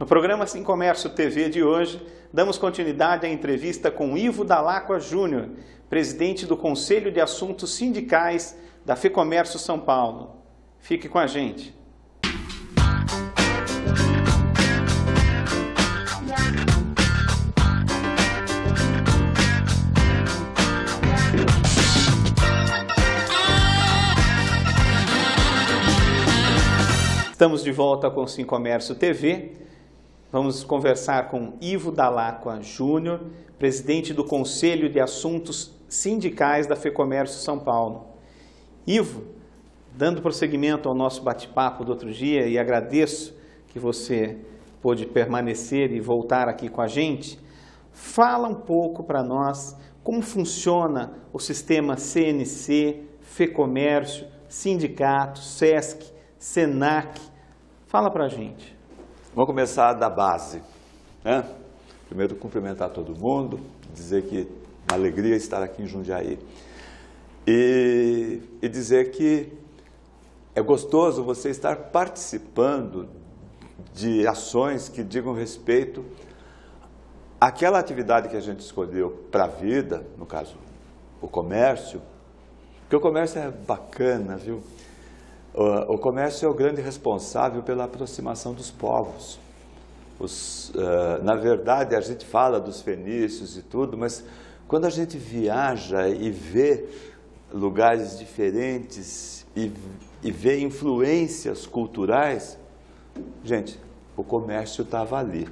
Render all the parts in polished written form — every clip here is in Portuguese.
No programa Sim Comércio TV de hoje, damos continuidade à entrevista com Ivo Dall'Acqua Júnior, presidente do Conselho de Assuntos Sindicais da FEComércio São Paulo. Fique com a gente. Estamos de volta com o Sim Comércio TV. Vamos conversar com Ivo Dall'Acqua Júnior, presidente do Conselho de Assuntos Sindicais da FEComércio São Paulo. Ivo, dando prosseguimento ao nosso bate-papo do outro dia, e agradeço que você pôde permanecer e voltar aqui com a gente, fala um pouco para nós como funciona o sistema CNC, FEComércio, sindicato, SESC, SENAC. Fala para a gente. Vamos começar da base, né? Primeiro, cumprimentar todo mundo, dizer que é uma alegria estar aqui em Jundiaí. E dizer que é gostoso você estar participando de ações que digam respeito àquela atividade que a gente escolheu para a vida, no caso, o comércio, porque o comércio é bacana, viu? O comércio é o grande responsável pela aproximação dos povos. Na verdade, a gente fala dos fenícios e tudo, mas quando a gente viaja e vê lugares diferentes e vê influências culturais, gente, o comércio estava ali.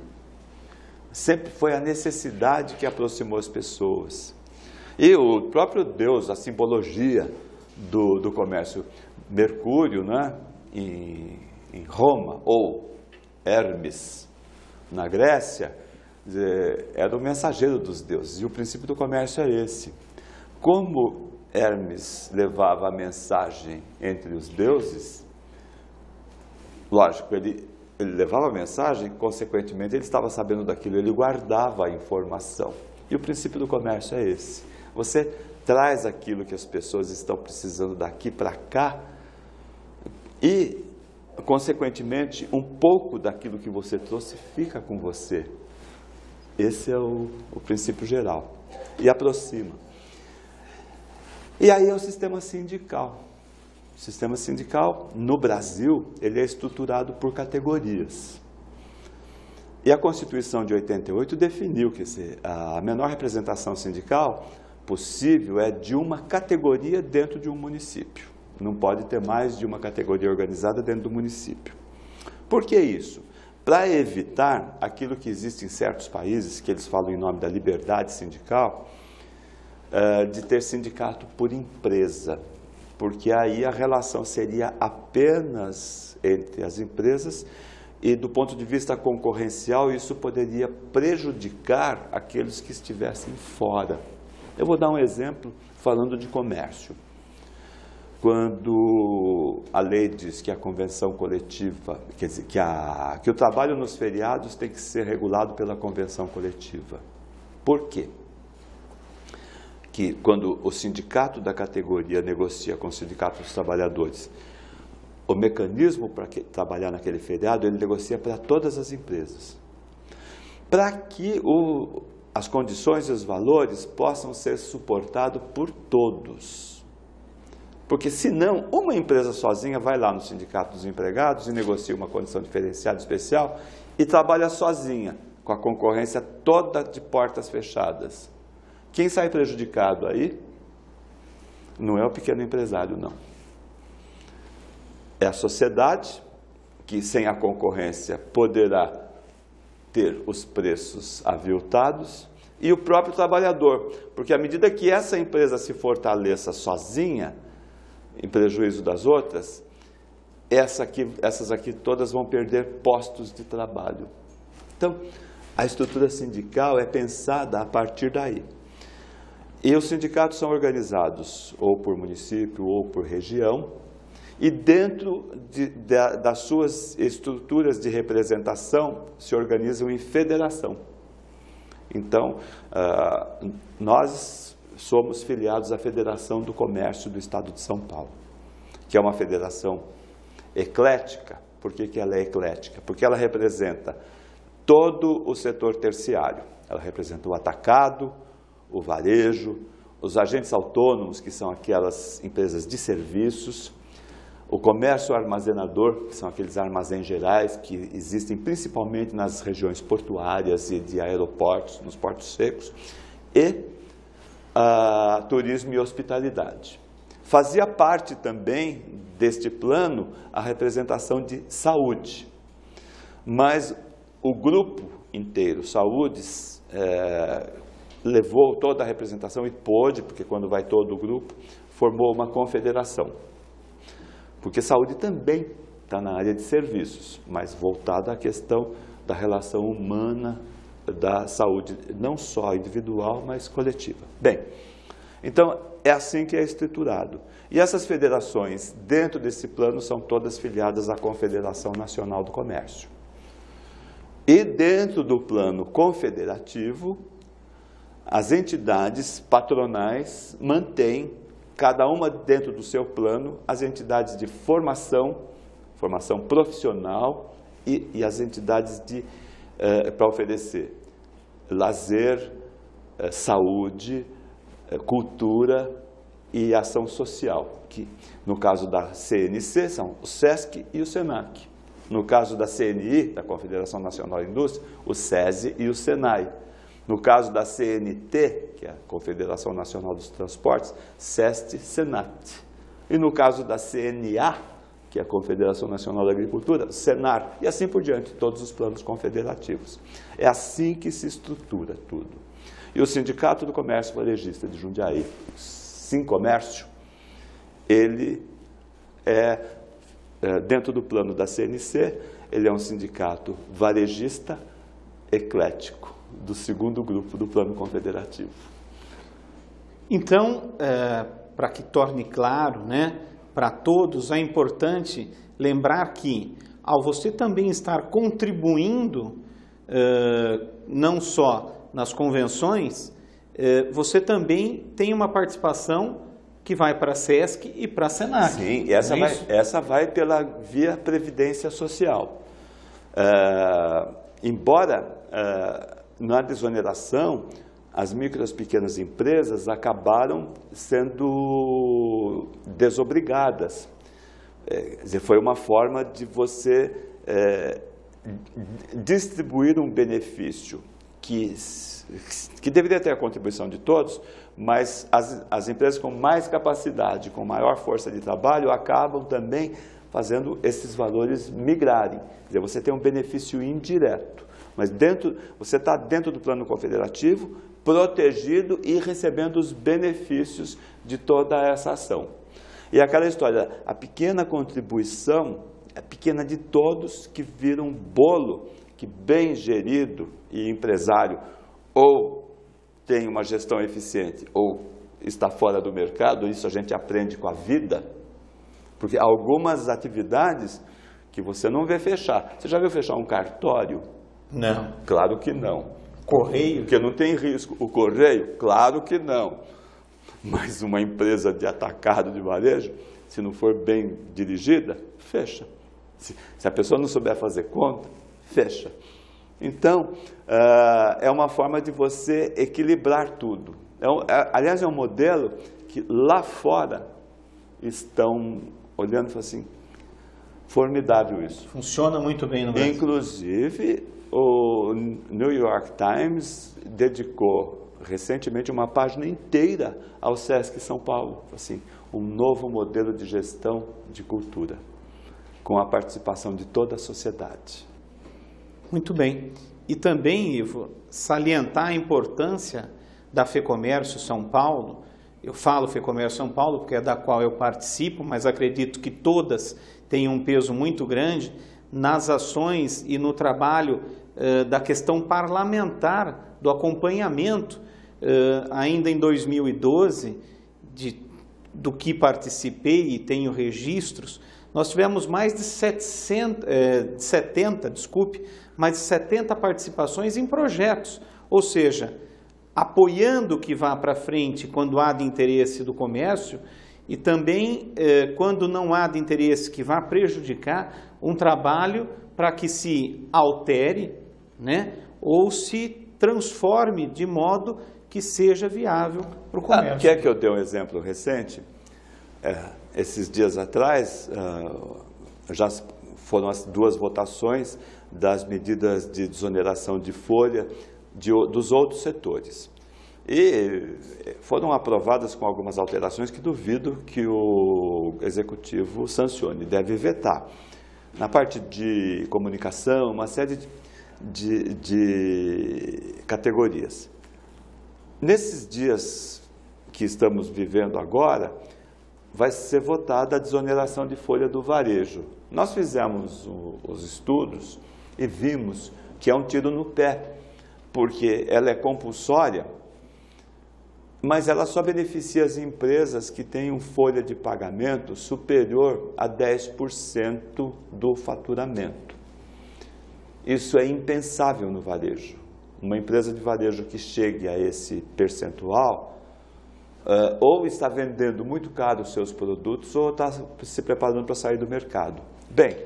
Sempre foi a necessidade que aproximou as pessoas. E o próprio Deus, a simbologia do comércio, Mercúrio, né, em Roma, ou Hermes na Grécia, era o mensageiro dos deuses. E o princípio do comércio é esse. Como Hermes levava a mensagem entre os deuses, lógico, ele levava a mensagem, consequentemente ele estava sabendo daquilo, ele guardava a informação. E o princípio do comércio é esse. Você traz aquilo que as pessoas estão precisando daqui para cá e, consequentemente, um pouco daquilo que você trouxe fica com você. Esse é o princípio geral. E aproxima. E aí é o sistema sindical. O sistema sindical, no Brasil, ele é estruturado por categorias. E a Constituição de 88 definiu que a menor representação sindical possível é de uma categoria dentro de um município. Não pode ter mais de uma categoria organizada dentro do município. Por que isso? Para evitar aquilo que existe em certos países, que eles falam em nome da liberdade sindical, de ter sindicato por empresa, porque aí a relação seria apenas entre as empresas e, do ponto de vista concorrencial, isso poderia prejudicar aqueles que estivessem fora. Eu vou dar um exemplo falando de comércio. Quando a lei diz que a convenção coletiva, quer dizer, que o trabalho nos feriados tem que ser regulado pela convenção coletiva. Por quê? Que quando o sindicato da categoria negocia com o sindicato dos trabalhadores, o mecanismo para trabalhar naquele feriado, ele negocia para todas as empresas. Para que as condições e os valores possam ser suportados por todos. Porque, senão, uma empresa sozinha vai lá no sindicato dos empregados e negocia uma condição diferenciada especial e trabalha sozinha, com a concorrência toda de portas fechadas. Quem sai prejudicado aí não é o pequeno empresário, não. É a sociedade que, sem a concorrência, poderá ter os preços aviltados e o próprio trabalhador. Porque, à medida que essa empresa se fortaleça sozinha, em prejuízo das outras, essas aqui todas vão perder postos de trabalho. Então, a estrutura sindical é pensada a partir daí. E os sindicatos são organizados ou por município ou por região, e dentro das suas estruturas de representação se organizam em federação. Então, nós somos filiados à Federação do Comércio do Estado de São Paulo, que é uma federação eclética. Por que ela é eclética? Porque ela representa todo o setor terciário. Ela representa o atacado, o varejo, os agentes autônomos, que são aquelas empresas de serviços, o comércio armazenador, que são aqueles armazéns gerais que existem principalmente nas regiões portuárias e de aeroportos, nos portos secos, e turismo e hospitalidade. Fazia parte também deste plano a representação de saúde, mas o grupo inteiro, saúdes, levou toda a representação e pôde, porque quando vai todo o grupo, formou uma confederação. Porque saúde também está na área de serviços, mas voltada à questão da relação humana da saúde, não só individual, mas coletiva. Bem, então é assim que é estruturado. E essas federações, dentro desse plano, são todas filiadas à Confederação Nacional do Comércio. E dentro do plano confederativo, as entidades patronais mantêm, cada uma dentro do seu plano, as entidades de formação profissional e as entidades para oferecer lazer, saúde, cultura e ação social, que no caso da CNC são o SESC e o SENAC. No caso da CNI, da Confederação Nacional da Indústria, o SESI e o SENAI. No caso da CNT, que é a Confederação Nacional dos Transportes, SEST, SENAT. E no caso da CNA, que é a Confederação Nacional da Agricultura, SENAR, e assim por diante, todos os planos confederativos. É assim que se estrutura tudo. E o Sindicato do Comércio Varejista de Jundiaí, Sincomércio, ele dentro do plano da CNC, ele é um sindicato varejista eclético, do segundo grupo do plano confederativo. Então, para que torne claro, né, para todos, é importante lembrar que, ao você também estar contribuindo, não só nas convenções, você também tem uma participação que vai para a SESC e para a SENAC. Sim, essa vai pela via Previdência Social. Embora na desoneração, as micro e as pequenas empresas acabaram sendo desobrigadas. Quer dizer, foi uma forma de você distribuir um benefício que deveria ter a contribuição de todos, mas as empresas com mais capacidade, com maior força de trabalho, acabam também fazendo esses valores migrarem. Quer dizer, você tem um benefício indireto, mas você está dentro do plano confederativo, protegido e recebendo os benefícios de toda essa ação. E aquela história, a pequena contribuição é pequena de todos que viram um bolo que, bem gerido e empresário, ou tem uma gestão eficiente, ou está fora do mercado, isso a gente aprende com a vida, porque algumas atividades que você não vê fechar. Você já viu fechar um cartório? Não. Claro que não. Correio? Porque não tem risco. O correio? Claro que não. Mas uma empresa de atacado de varejo, se não for bem dirigida, fecha. Se a pessoa não souber fazer conta, fecha. Então, é uma forma de você equilibrar tudo. Aliás, é um modelo que lá fora estão olhando e falam assim, formidável isso. Funciona muito bem no Brasil. Inclusive, o New York Times dedicou recentemente uma página inteira ao SESC São Paulo. Assim, um novo modelo de gestão de cultura, com a participação de toda a sociedade. Muito bem. E também, Ivo, salientar a importância da FEComércio São Paulo. Eu falo FEComércio São Paulo porque é da qual eu participo, mas acredito que todas têm um peso muito grande nas ações e no trabalho da questão parlamentar, do acompanhamento. Ainda em 2012, do que participei e tenho registros, nós tivemos mais de 70 participações em projetos, ou seja, apoiando que vá para frente quando há de interesse do comércio e também quando não há de interesse que vá prejudicar um trabalho para que se altere né? Ou se transforme de modo que seja viável para o comércio. Quer que eu dê um exemplo recente? Esses dias atrás, já foram as 2 votações das medidas de desoneração de folha dos outros setores. E foram aprovadas com algumas alterações que duvido que o Executivo sancione, deve vetar. Na parte de comunicação, uma série de categorias. Nesses dias que estamos vivendo agora, vai ser votada a desoneração de folha do varejo. Nós fizemos os estudos e vimos que é um tiro no pé, porque ela é compulsória, mas ela só beneficia as empresas que têm folha de pagamento superior a 10% do faturamento. Isso é impensável no varejo. Uma empresa de varejo que chegue a esse percentual, ou está vendendo muito caro os seus produtos, ou está se preparando para sair do mercado. Bem,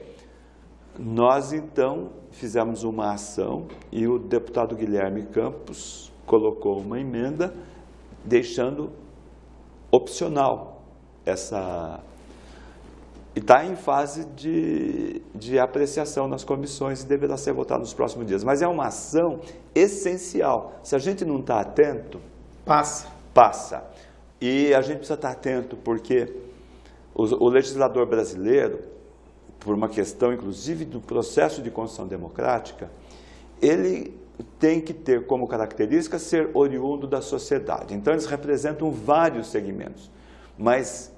nós então fizemos uma ação e o deputado Guilherme Campos colocou uma emenda deixando opcional essa... E está em fase de apreciação nas comissões e deverá ser votado nos próximos dias. Mas é uma ação essencial. Se a gente não está atento... Passa. E a gente precisa estar atento porque o legislador brasileiro, por uma questão inclusive do processo de construção democrática, ele tem que ter como característica ser oriundo da sociedade. Então eles representam vários segmentos, mas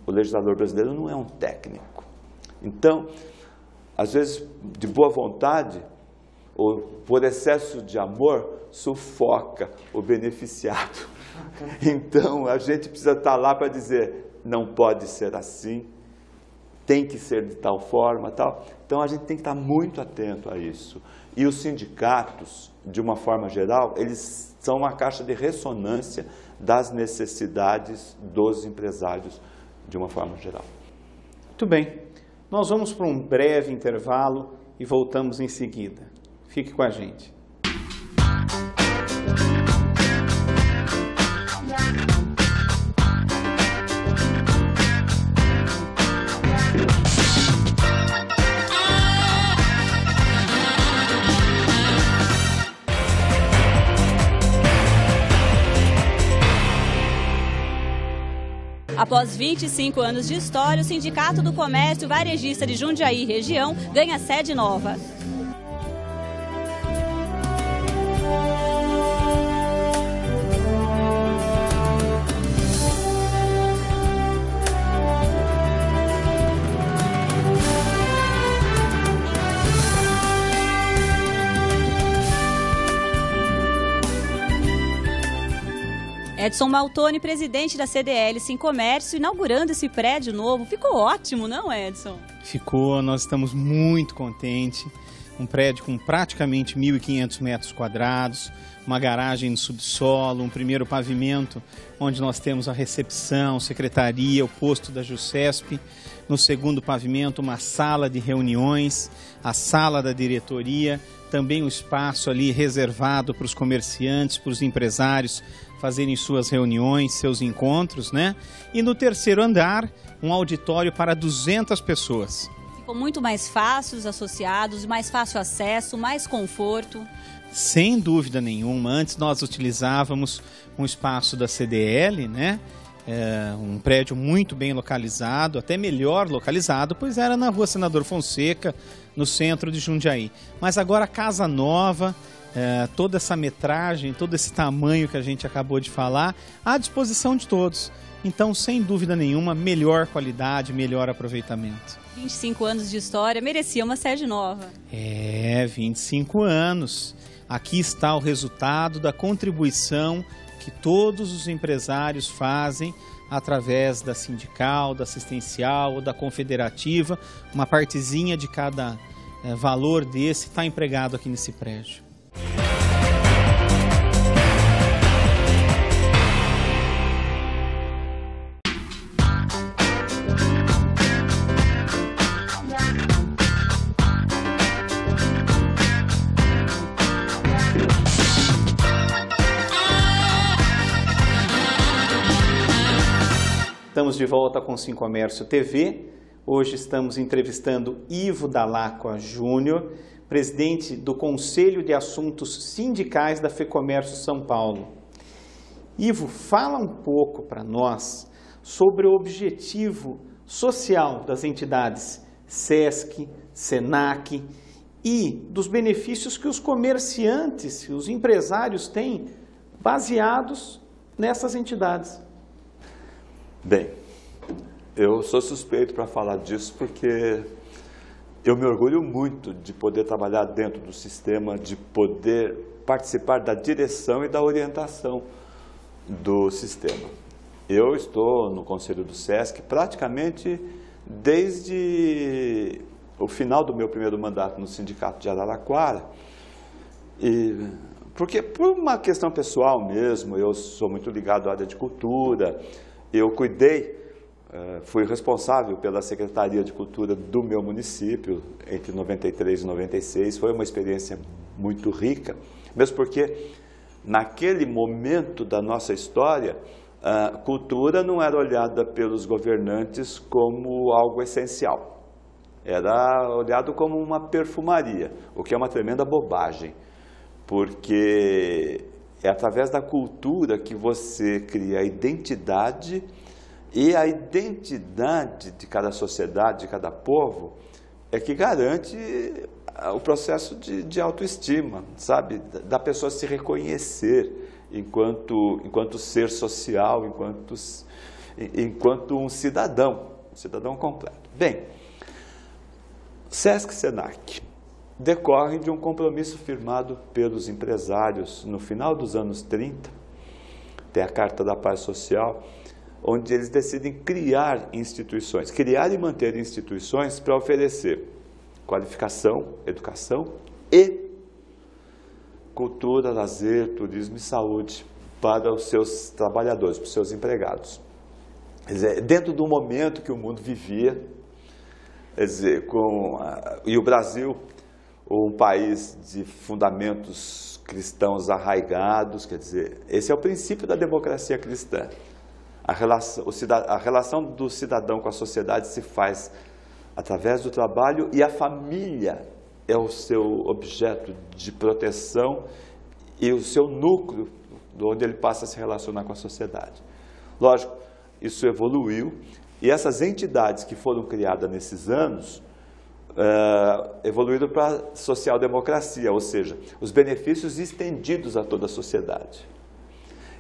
o legislador brasileiro não é um técnico. Então, às vezes, de boa vontade, ou por excesso de amor, sufoca o beneficiado. Então, a gente precisa estar lá para dizer, não pode ser assim, tem que ser de tal forma, tal. Então, a gente tem que estar muito atento a isso. E os sindicatos, de uma forma geral, eles são uma caixa de ressonância das necessidades dos empresários, de uma forma geral. Muito bem. Nós vamos para um breve intervalo e voltamos em seguida. Fique com a gente. Após 25 anos de história, o Sindicato do Comércio Varejista de Jundiaí Região ganha sede nova. Edson Maltoni, presidente da CDL Sim Comércio, inaugurando esse prédio novo. Ficou ótimo, não, Edson? Ficou, nós estamos muito contentes. Um prédio com praticamente 1.500 metros quadrados, uma garagem no subsolo, um primeiro pavimento onde nós temos a recepção, secretaria, o posto da JUSESP. No segundo pavimento, uma sala de reuniões, a sala da diretoria, também um espaço ali reservado para os comerciantes, para os empresários fazerem suas reuniões, seus encontros, né? E no terceiro andar, um auditório para 200 pessoas. Ficou muito mais fácil os associados, mais fácil acesso, mais conforto. Sem dúvida nenhuma. Antes nós utilizávamos um espaço da CDL, né? Um prédio muito bem localizado, até melhor localizado, pois era na Rua Senador Fonseca, no centro de Jundiaí. Mas agora a casa nova, toda essa metragem, todo esse tamanho que a gente acabou de falar, à disposição de todos. Então, sem dúvida nenhuma, melhor qualidade, melhor aproveitamento. 25 anos de história, merecia uma sede nova. 25 anos. Aqui está o resultado da contribuição que todos os empresários fazem através da sindical, da assistencial ou da confederativa. Uma partezinha de cada valor desse está empregado aqui nesse prédio. Estamos de volta com o Sim Comércio TV. Hoje estamos entrevistando Ivo Dall'Acqua Júnior, presidente do Conselho de Assuntos Sindicais da FEComércio São Paulo. Ivo, fala um pouco para nós sobre o objetivo social das entidades SESC, SENAC e dos benefícios que os comerciantes, os empresários têm baseados nessas entidades. Bem, eu sou suspeito para falar disso porque eu me orgulho muito de poder trabalhar dentro do sistema, de poder participar da direção e da orientação do sistema. Eu estou no Conselho do SESC praticamente desde o final do meu primeiro mandato no Sindicato de Araraquara, porque por uma questão pessoal mesmo, eu sou muito ligado à área de cultura, eu fui responsável pela Secretaria de Cultura do meu município entre 93 e 96, foi uma experiência muito rica, mesmo porque naquele momento da nossa história, a cultura não era olhada pelos governantes como algo essencial, era olhado como uma perfumaria, o que é uma tremenda bobagem, porque é através da cultura que você cria a identidade, e a identidade de cada sociedade, de cada povo, é que garante o processo de autoestima, sabe? Da pessoa se reconhecer enquanto ser social, enquanto um cidadão completo. Bem, SESC e SENAC decorre de um compromisso firmado pelos empresários no final dos anos 30, tem a Carta da Paz Social, onde eles decidem criar instituições, criar e manter instituições para oferecer qualificação, educação e cultura, lazer, turismo e saúde para os seus trabalhadores, para os seus empregados. Quer dizer, dentro do momento que o mundo vivia, quer dizer, e o Brasil, um país de fundamentos cristãos arraigados, quer dizer, esse é o princípio da democracia cristã. A relação do cidadão com a sociedade se faz através do trabalho e a família é o seu objeto de proteção e o seu núcleo, onde ele passa a se relacionar com a sociedade. Lógico, isso evoluiu e essas entidades que foram criadas nesses anos evoluíram para a social-democracia, ou seja, os benefícios estendidos a toda a sociedade.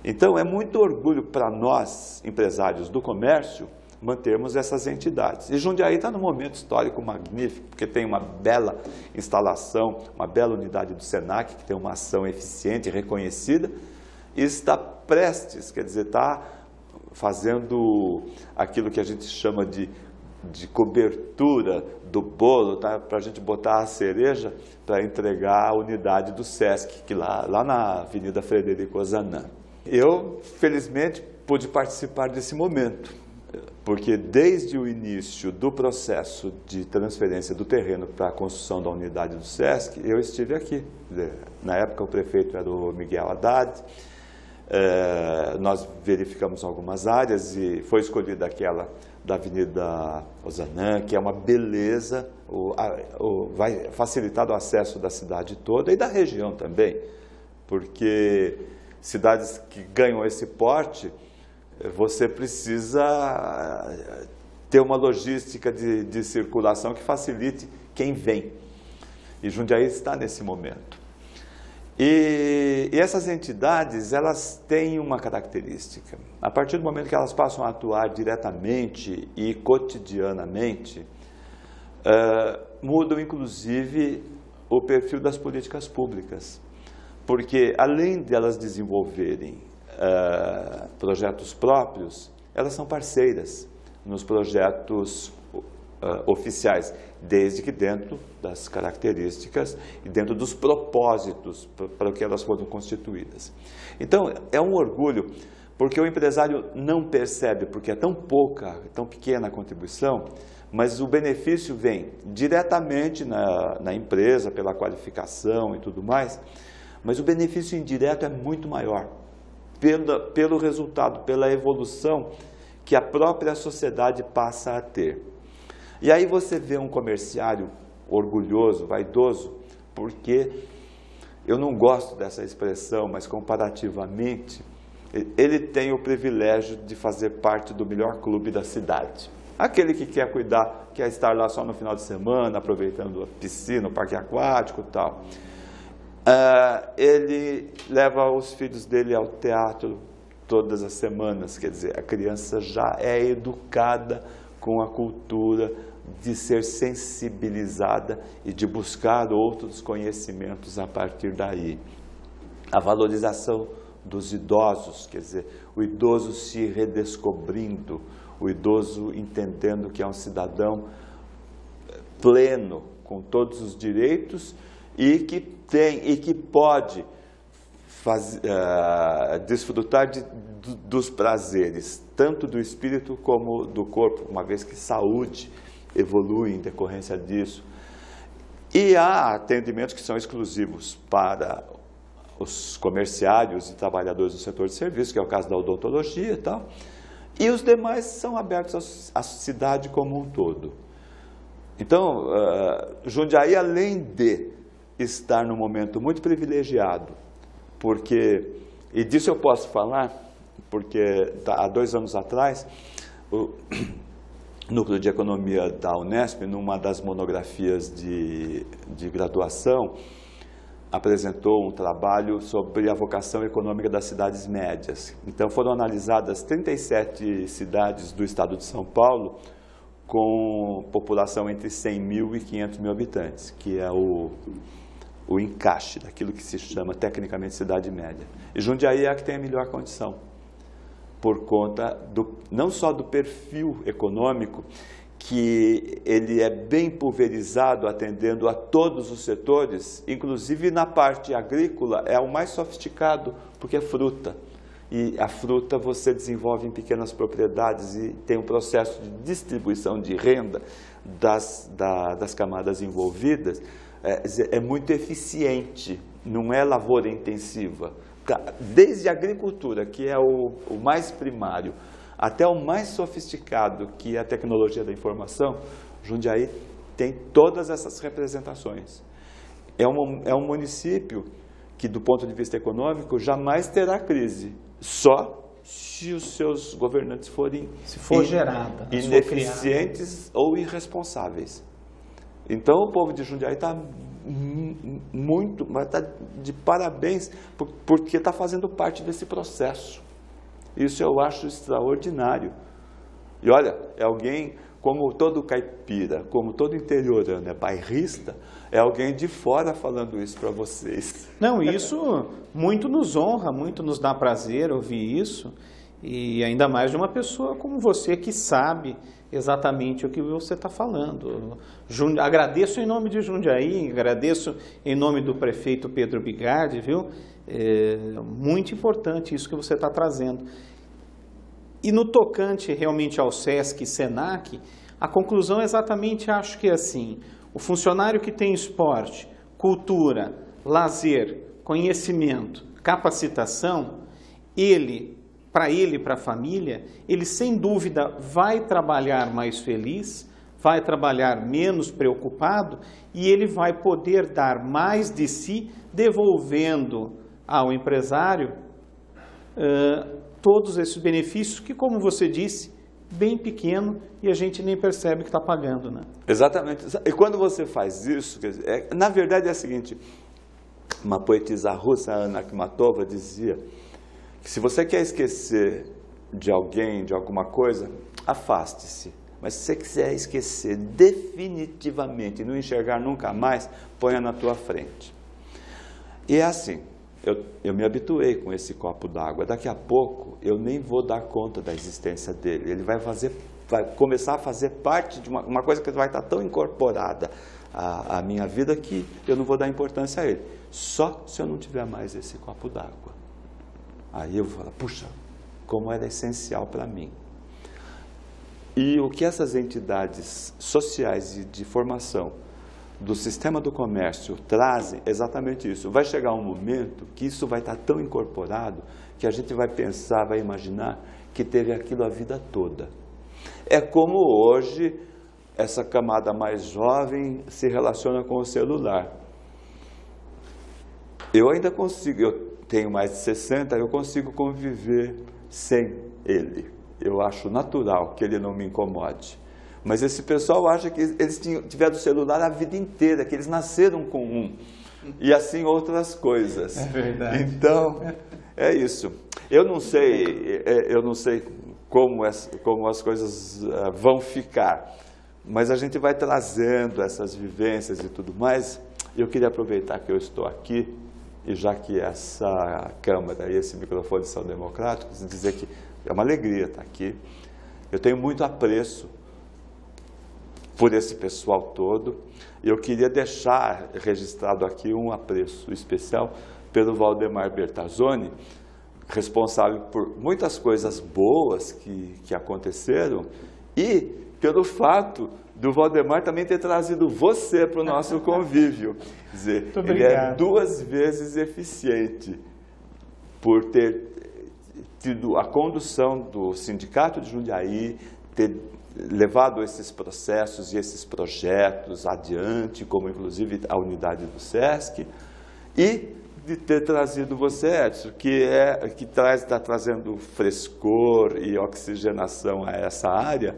Então, é muito orgulho para nós, empresários do comércio, mantermos essas entidades. E Jundiaí está num momento histórico magnífico, porque tem uma bela instalação, uma bela unidade do SENAC, que tem uma ação eficiente e reconhecida, e está prestes, quer dizer, está fazendo aquilo que a gente chama de cobertura do bolo, tá? Para a gente botar a cereja para entregar a unidade do SESC, que lá na Avenida Frederico Ozanam. Eu, felizmente, pude participar desse momento, porque desde o início do processo de transferência do terreno para a construção da unidade do SESC, eu estive aqui. Na época, o prefeito era o Miguel Haddad, nós verificamos algumas áreas e foi escolhida aquela da Avenida Ozanam, que é uma beleza, vai facilitar o acesso da cidade toda e da região também, porque cidades que ganham esse porte, você precisa ter uma logística de circulação que facilite quem vem. E Jundiaí está nesse momento. E essas entidades, elas têm uma característica. A partir do momento que elas passam a atuar diretamente e cotidianamente, mudam inclusive o perfil das políticas públicas. Porque além de elas desenvolverem projetos próprios, elas são parceiras nos projetos oficiais, desde que dentro das características e dentro dos propósitos para que elas foram constituídas. Então, é um orgulho, porque o empresário não percebe, porque é tão pouca, tão pequena a contribuição, mas o benefício vem diretamente na empresa, pela qualificação e tudo mais, mas o benefício indireto é muito maior, pelo resultado, pela evolução que a própria sociedade passa a ter. E aí você vê um comerciário orgulhoso, vaidoso, porque eu não gosto dessa expressão, mas comparativamente, ele tem o privilégio de fazer parte do melhor clube da cidade. Aquele que quer cuidar, quer estar lá só no final de semana, aproveitando a piscina, o parque aquático e tal. Ele leva os filhos dele ao teatro todas as semanas, quer dizer, a criança já é educada com a cultura de ser sensibilizada e de buscar outros conhecimentos a partir daí. A valorização dos idosos, quer dizer, o idoso se redescobrindo, o idoso entendendo que é um cidadão pleno, com todos os direitos e que pode desfrutar dos prazeres, tanto do espírito como do corpo, uma vez que saúde evolui em decorrência disso. E há atendimentos que são exclusivos para os comerciários e trabalhadores do setor de serviços, que é o caso da odontologia e tal, e os demais são abertos à cidade como um todo. Então, Jundiaí, além de estar num momento muito privilegiado, porque, e disso eu posso falar, porque há 2 anos atrás, o Núcleo de Economia da Unesp, numa das monografias de graduação, apresentou um trabalho sobre a vocação econômica das cidades médias. Então foram analisadas 37 cidades do estado de São Paulo com população entre 100 mil e 500 mil habitantes, que é o encaixe daquilo que se chama tecnicamente cidade média. E Jundiaí é a que tem a melhor condição, por conta não só do perfil econômico, que ele é bem pulverizado, atendendo a todos os setores, inclusive na parte agrícola é o mais sofisticado, porque é fruta. E a fruta você desenvolve em pequenas propriedades e tem um processo de distribuição de renda das camadas envolvidas, é muito eficiente, não é lavoura intensiva. Desde a agricultura, que é o mais primário, até o mais sofisticado, que é a tecnologia da informação, Jundiaí tem todas essas representações. É um município que, do ponto de vista econômico, jamais terá crise, só se os seus governantes forem ineficientes ou irresponsáveis. Então, o povo de Jundiaí está de parabéns, porque está fazendo parte desse processo. Isso eu acho extraordinário. E olha, é alguém, como todo caipira, como todo interiorano, é bairrista, é alguém de fora falando isso para vocês. Não, isso muito nos honra, muito nos dá prazer ouvir isso, e ainda mais de uma pessoa como você que sabe exatamente o que você está falando. Agradeço em nome de Jundiaí, agradeço em nome do prefeito Pedro Bigardi, viu? É muito importante isso que você está trazendo. E no tocante realmente ao SESC e SENAC, a conclusão é exatamente, acho que é assim, o funcionário que tem esporte, cultura, lazer, conhecimento, capacitação, para a família, ele sem dúvida vai trabalhar mais feliz, vai trabalhar menos preocupado e ele vai poder dar mais de si, devolvendo ao empresário todos esses benefícios que, como você disse, bem pequeno e a gente nem percebe que está pagando, né? Exatamente. E quando você faz isso, quer dizer, na verdade é a seguinte, uma poetisa russa, Anna Akhmatova, dizia que se você quer esquecer de alguém, de alguma coisa, afaste-se. Mas se você quiser esquecer definitivamente e não enxergar nunca mais, ponha na tua frente. E é assim, eu me habituei com esse copo d'água. Daqui a pouco eu nem vou dar conta da existência dele. Ele vai começar a fazer parte de uma coisa que vai estar tão incorporada à minha vida que eu não vou dar importância a ele. Só se eu não tiver mais esse copo d'água. Aí eu vou falar, puxa, como era essencial para mim. E o que essas entidades sociais e de formação do sistema do comércio trazem é exatamente isso. Vai chegar um momento que isso vai estar tão incorporado que a gente vai pensar, vai imaginar que teve aquilo a vida toda. É como hoje essa camada mais jovem se relaciona com o celular. Eu ainda consigo, eu tenho mais de 60, eu consigo conviver sem ele. Eu acho natural que ele não me incomode. Mas esse pessoal acha que eles tiveram o celular a vida inteira, que eles nasceram com um. E assim outras coisas. É verdade. Então, é isso. Eu não sei como as coisas vão ficar, mas a gente vai trazendo essas vivências e tudo mais. Eu queria aproveitar que eu estou aqui, e já que essa Câmara e esse microfone são democráticos, dizer que é uma alegria estar aqui. Eu tenho muito apreço por esse pessoal todo. Eu queria deixar registrado aqui um apreço especial pelo Valdemar Bertazzoni, responsável por muitas coisas boas que aconteceram, e pelo fato do Valdemar também ter trazido você para o nosso convívio. Quer dizer, ele é 2 vezes eficiente por ter tido a condução do Sindicato de Jundiaí, ter levado esses processos e esses projetos adiante, como inclusive a unidade do SESC, e de ter trazido você, Edson, que está trazendo frescor e oxigenação a essa área,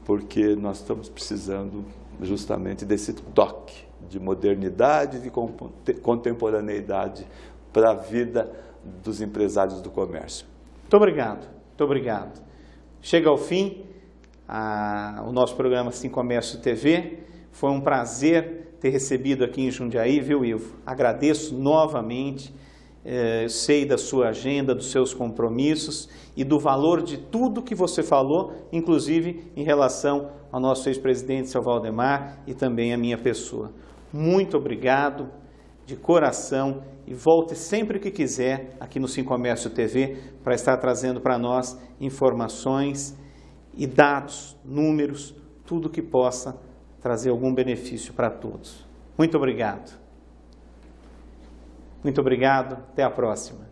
porque nós estamos precisando justamente desse toque de modernidade, de contemporaneidade para a vida dos empresários do comércio. Muito obrigado, muito obrigado. Chega ao fim o nosso programa Sim Comércio TV. Foi um prazer ter recebido aqui em Jundiaí, viu, Ivo? Agradeço novamente, eu sei da sua agenda, dos seus compromissos e do valor de tudo que você falou, inclusive em relação ao nosso ex-presidente, seu Valdemar, e também a minha pessoa. Muito obrigado, de coração, e volte sempre que quiser aqui no Sim Comércio TV para estar trazendo para nós informações e dados, números, tudo que possa trazer algum benefício para todos. Muito obrigado. Muito obrigado. Até a próxima.